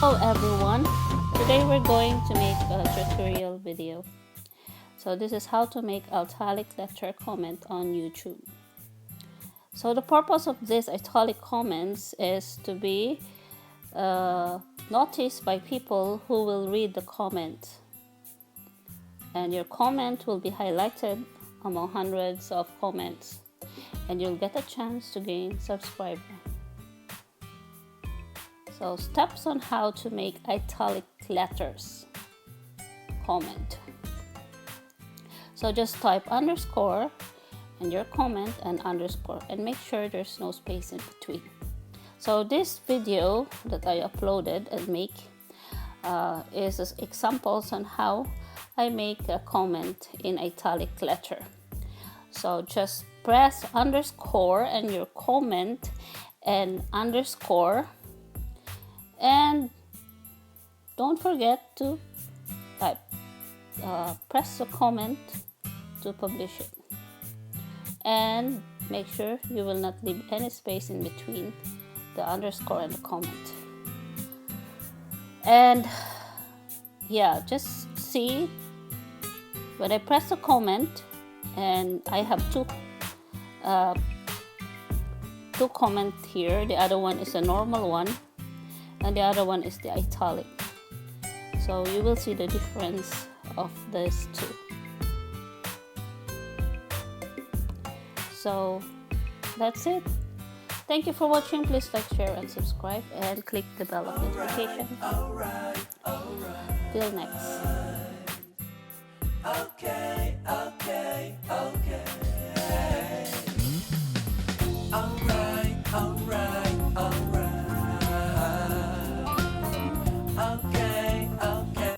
Hello everyone, today we're going to make a tutorial video. So this is how to make italic letter comment on YouTube. So the purpose of this italic comments is to be noticed by people who will read the comment, and your comment will be highlighted among hundreds of comments, and you'll get a chance to gain subscribers. So steps on how to make italic letters comment. So just type underscore and your comment and underscore, and make sure there's no space in between. So this video that I uploaded and make is examples on how I make a comment in italic letter. So just press underscore and your comment and underscore, and don't forget to type, press the comment to publish it, and make sure you will not leave any space in between the underscore and the comment. And yeah, just see, when I press the comment, and I have two comment here. The other one is a normal one, and the other one is the italic. So you will see the difference of these two. So that's it. Thank you for watching. Please like, share, and subscribe, and click the bell of notification. Till next. Okay.